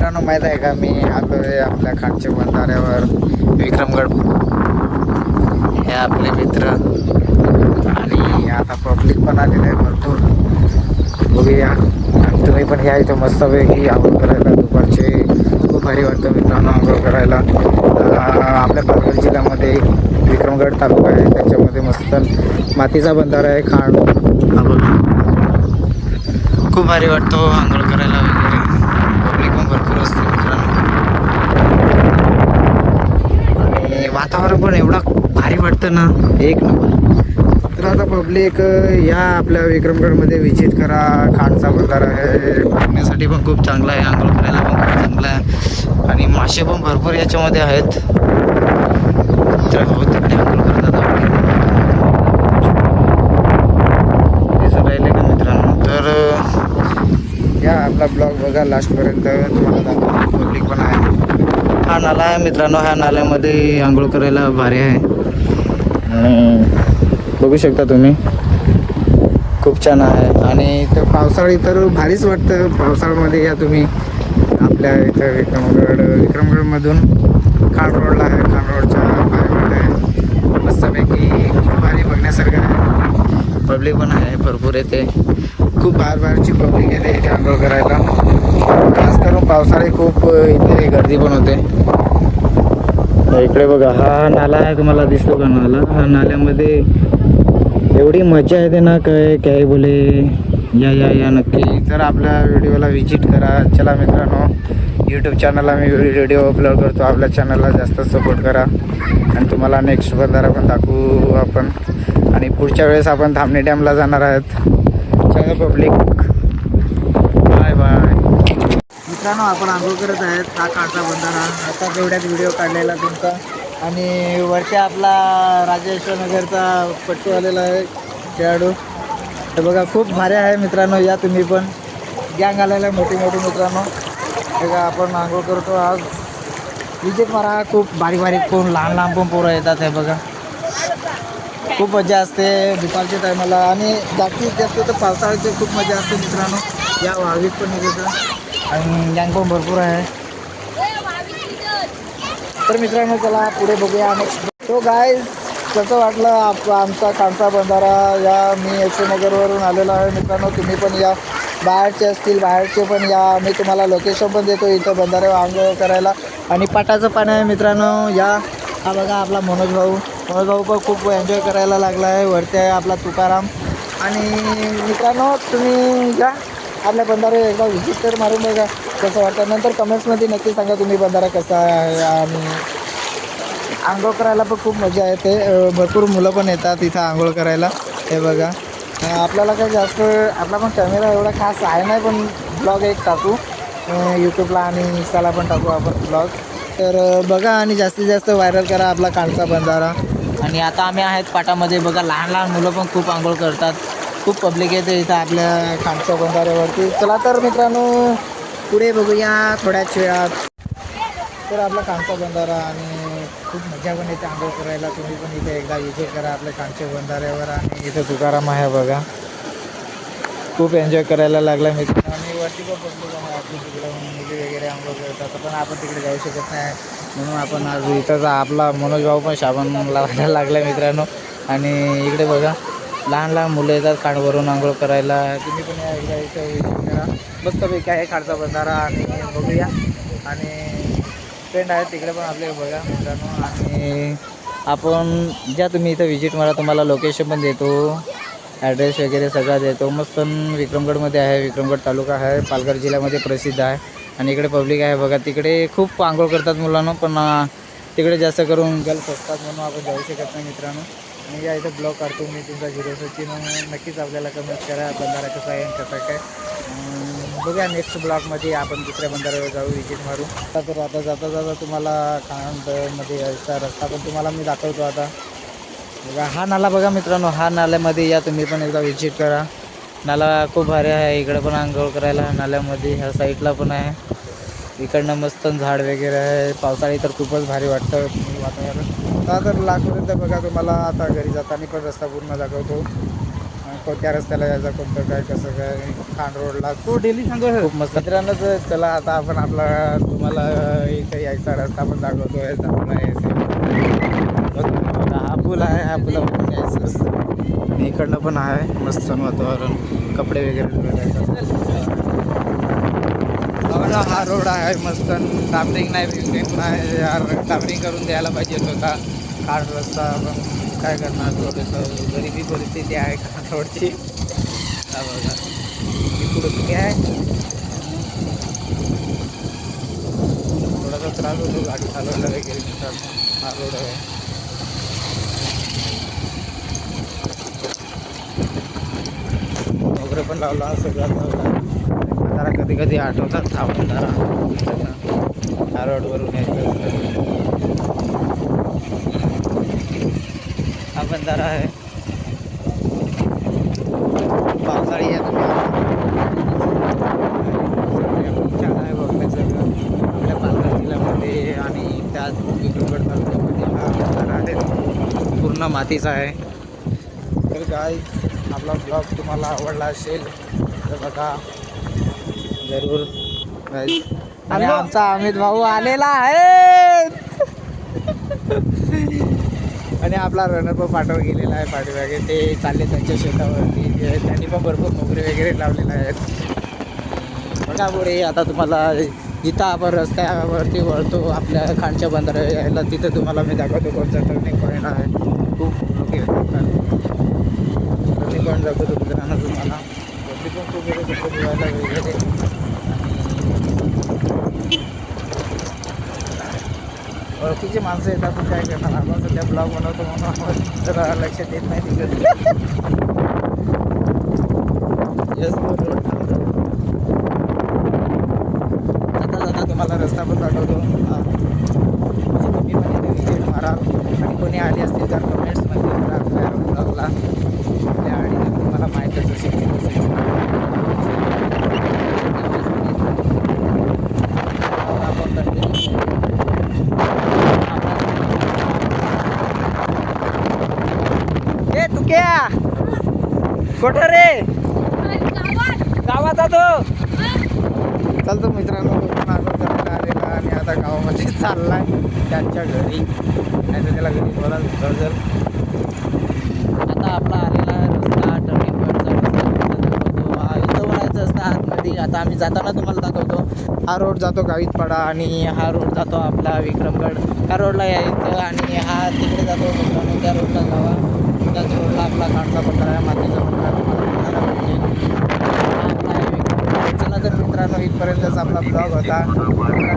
मित्रांनो माहीत आहे का, मी आलो आहे आपल्या खाडच्या बंधाऱ्यावर विक्रमगड. हे आपले मित्र आणि आता पब्लिक पण आलेलं आहे भरपूर. बघूया आणि तुम्ही पण या इथं मस्तपैकी आंघोळ करायला. दुपारचे खूप भारी वाटतं मित्रांनो आंघोळ करायला. आपल्या पालघर जिल्ह्यामध्ये विक्रमगड तालुका आहे, त्याच्यामध्ये मस्त मातीचा बंधारा आहे खांड. हा बघा, खूप भारी वाटतो आंघोळ करायला वगैरे. पब्लिक पण भरपूर असते मित्रांनो आणि वातावरण पण एवढा भारी वाटतं ना, एक नंबर. तर आता पब्लिक या आपल्या विक्रमगडमध्ये विजिट करा. खांडचा बंधारा आहे, बघण्यासाठी पण खूप चांगला आहे, आंघोळ करायला पण खूप चांगला आहे आणि मासे पण भरपूर याच्यामध्ये आहेत. तर हो, तिकडे आंघोळ करतात दिसून राहिले का मित्रांनो. तर या आपला ब्लॉग बघा लास्टपर्यंत, तुम्हाला दाखवतो. पब्लिक पण आहे. हा नाला आहे मित्रांनो, ह्या नाल्यामध्ये आंघोळ करायला भारी आहे. बघू शकता तुम्ही, खूप छान आहे. आणि तर पावसाळी तर भारीच वाटतं. पावसाळ्यामध्ये या तुम्ही आपल्या इथं विक्रमगडमधून खांड रोडला आहे. खांड रोडच्या बाहेर आहे मस्तपैकी, खूप भारी बघण्यासारखं आहे. पब्लिक पण आहे भरपूर येते, खूप बाहेरची पब्लिक येते इथे आंघोळ करायला. खास करून पावसाळी खूप इथे गर्दी पण होते. इकडे बघा, हा नाला आहे, तुम्हाला दिसतो का नाला. हा नाल्यामध्ये एवढी मजा येते ना, काय बोले. या नक्की तर आपल्या व्हिडिओला विजिट करा. चला मित्रांनो, यूट्यूब चॅनलला मी व्हिडिओ अपलोड करतो, आपल्या चॅनलला जास्त सपोर्ट करा आणि तुम्हाला नेक्स्ट बंधारा पण दाखवू आपण. आणि पुढच्या वेळेस आपण धामणी डॅमला जाणार आहेत. चला पब्लिक, बाय बाय. मित्रांनो, आपण आंघोळ करत आहेत. हा काढता बंधारा आता तेवढ्यात व्हिडिओ काढलेला तुमचा. आणि वरच्या आपला राजेश्वर नगरचा पट्टू आलेला आहे खेळाडू. हे बघा, खूप भारी आहे मित्रांनो. या तुम्ही पण, गँग आलेला आहे मोठी मोठी मित्रांनो. बघा, आपण आंघोळ करतो आज. विजिट मारा, खूप बारीक बारीक कोण लहान लहान पण पोरं येतात. हे बघा, खूप मजा असते दुपारच्या टायमाला आणि जास्तीत जास्त तर पावसाळ्याची खूप मजा असते मित्रांनो. या वाळवीत पण निघायचं आणि गँग पण भरपूर आहे. तर मित्रांनो चला पुढे बघूया नेक्स्ट. तो गाईज, कसं वाटलं आमचा खांडचा बंधारा. या मी यशवनगरवरून आलेलो आहे मित्रांनो, तुम्ही पण या. बाहेरचे असतील बाहेरचे पण या, मी तुम्हाला लोकेशन पण देतो इथं बंधाऱ्यावर आंघोळ करायला. आणि पाटाचं पाणी आहे मित्रांनो. या, हा बघा आपला मनोज भाऊ पण खूप एन्जॉय करायला लागला आहे. वरती आहे आपला तुकाराम. आणि मित्रांनो तुम्ही या आपल्या बंधाऱ्यावर एकदा व्हिजिट तर मारून बघा, कसं वाटतं. नंतर कमेंट्समध्ये नक्की सांगा तुम्ही बंधारा कसा आहे. आणि आंघोळ करायला पण खूप मजा येते, भरपूर मुलं पण येतात इथं आंघोळ करायला. हे बघा, आपल्याला काय जास्त आपला पण कॅमेरा एवढा खास आहे नाही, पण ब्लॉग एक टाकू यूट्यूबला आणि इंस्टाला पण टाकू आपण ब्लॉग. तर बघा आणि जास्तीत जास्त व्हायरल करा आपला खांडचा बंधारा. आणि आता आम्ही आहेत पाटामध्ये, बघा लहान लहान मुलं पण खूप आंघोळ करतात. खूप पब्लिक येते इथं आपल्या खांडच्या बंधाऱ्यावरती. चला तर मित्रांनो, पुढे बघूया थोड्याच वेळात. तर आपला खांडचा बंधारा आणि खूप मजा पण येते आंघोळ करायला. तुम्ही पण इथे एकदा विजिट करा आपल्या खांडच्या बंधाऱ्यावर. आणि इथं तुकाराम आहे बघा, खूप एन्जॉय करायला लागला मित्रांनो. आणि वरती पण पब्लिक आहे आपली, तिकडे मुली वगैरे आंघोळ करतात, पण आपण तिकडे जाऊ शकत नाही म्हणून आपण आज इथंच. आपला मनोज भाऊ पण साबण लावायला लागला मित्रांनो. आणि इकडे बघा, लहान लहान मुलं येतात खांडवरून आंघोळ करायला. तुम्ही पण या एकदा इथं विजिट करा. मस्तपैकी आहे खांडचा बंधारा. आणि बघूया, आणि फ्रेंड आहेत तिकडे पण आपले बघा मित्रांनो. आणि आपण ज्या तुम्ही इथं विजिट मारा, तुम्हाला लोकेशन पण देतो, ॲड्रेस वगैरे सगळा देतो. मस्त विक्रमगडमध्ये आहे, विक्रमगड तालुका आहे, पालघर जिल्ह्यामध्ये प्रसिद्ध आहे. आणि इकडे पब्लिक आहे बघा, तिकडे खूप आंघोळ करतात मुलांना, पण तिकडे जास्त करून गर्ल्स असतात म्हणून आपण जाऊ शकत नाही मित्रांनो. आणि या इथं ब्लॉग काढतो मी तुमचा झिरो सचिन. नक्कीच आपल्याला कमेंट करा बंधारा कसा आहे कसा काय. बघूया नेक्स्ट ब्लॉगमध्ये आपण दुसऱ्या बंधाऱ्यावर जाऊ, विजिट मारू. तर आता जाता जाता तुम्हाला खांडमध्ये यायचा रस्ता पण तुम्हाला मी दाखवतो आता. बघा हा नाला बघा मित्रांनो, हा नाल्यामध्ये या तुम्ही पण एकदा विजिट करा. नाला खूप भारी आहे, इकडे पण आंघोळ करायला नाल्यामध्ये. ह्या साईडला पण आहे, इकडनं मस्त झाड वगैरे आहे. पावसाळी तर खूपच भारी वाटतं वातावरण. आता तर लास्टपर्यंत बघा, तुम्हाला आता घरी जाताना पण रस्ता पूर्ण दाखवतो. कोणत्या रस्त्याला जायचं, कोणतं काय, कसं काय. खांड रोडला तो डेली सांगतो खूप मस्त. मित्रांनो तर चला आता आपण आपला तुम्हाला इथे यायचा रस्ता पण दाखवतो. यायचा हा पूल आहे, हा पुलावरून यायचं असतं. आणि इकडनं पण आहे मस्त वातावरण, कपडे वगैरे बघा. हा रोड आहे मस्त, डांबरिंग नाही, बिल्डिंग नाही यार, डांबरिंग करून द्यायला पाहिजे होता. खाड रस्ता पण काय करणार, थोडंसं गरिबी परिस्थिती आहे खाड रोडची. हा बघा पुढं किती आहे, थोडासा त्रास होतो गाडी चालवायला वगैरे. मित्रांनो हा रोड आहे, वगैरे पण लावला सगळ्यात लावला. जरा कधी कधी आठवतात हा बंधारा, ह्या रोडवरून यायचं असतं. हा बंधारा आहे, पावसाळी आहे खूप छान आहे बघण्यासारखं. आपल्या पालघर जिल्ह्यामध्ये आणि त्याच विक्रमगड तालुक्यामध्ये हा बंधारा आहे, पूर्ण मातीचा आहे. तर गाईज आपला ब्लॉग तुम्हाला आवडला असेल तर बघा जरूर गाईज. आणि आमचा अमित भाऊ आलेला आहे आणि आपला रणप पाठव गेलेला आहे पाठीमागे. ते चालले त्यांच्या शेतावरती, त्यांनी पण भरपूर मोगरे वगैरे लावलेले आहेत. बघा पुढे आता तुम्हाला जिथं आपण रस्त्यावरती वळतो आपल्या खांडच्या बंधारा यायला, तिथं तुम्हाला मी दाखवतो कोणता टर्निंग पॉईंट आहे. खूप लोक येतात टर्निंग पॉईंट दाखवतो मित्रांनो तुम्हाला. गर्दी पण खूप येते तिकडे धुवायला वगैरे. ओळखीची माणसं येतात पण काय करणार, आपण सध्या ब्लॉग बनवतो म्हणून आपण जरा लक्ष देत नाही तिकडे. जाता जाता तुम्हाला रस्ता पण दाखवतो. म्हणजे तुम्ही पण इथे विजिट माराल आणि कोणी आली असतील तर कमेंट्समध्ये करा आपल्या ब्लॉगला. आपल्या आणि जर तुम्हाला माहीतच असेल आपण कंटिन्यू तुक्या कुठं रे, गावात तो चालतो मित्रांनो. तो पण आलो करायला आलेला आणि आता गावामध्ये चाललाय त्यांच्या घरी, नाही तर त्याला घरी बोलायला जर. आता आपला आलेला आहे रस्ता, टर्निंग पॉईंटचा रस्ता हा इथं वळायचं असतं आतमध्ये. आता आम्ही जाताना तुम्हाला दाखवतो. हा रोड जातो गावितपाडा आणि हा रोड जातो आपला विक्रमगड. ह्या रोडला यायचं आणि हा तिकडे जातो मित्रांनो, त्या रोडला जावा. त्याच रोडला आपला खांडचा बंधारा आहे, मातीचा बंधारा तुम्हाला पाहिजे. चला तर मित्रांनो इथपर्यंतच आपला ब्लॉग होता.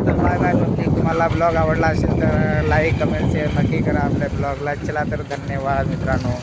तर बाय बाय. नक्की तुम्हाला ब्लॉग आवडला असेल तर लाईक कमेंट शेअर नक्की करा आपल्या ब्लॉगला. चला तर धन्यवाद मित्रांनो.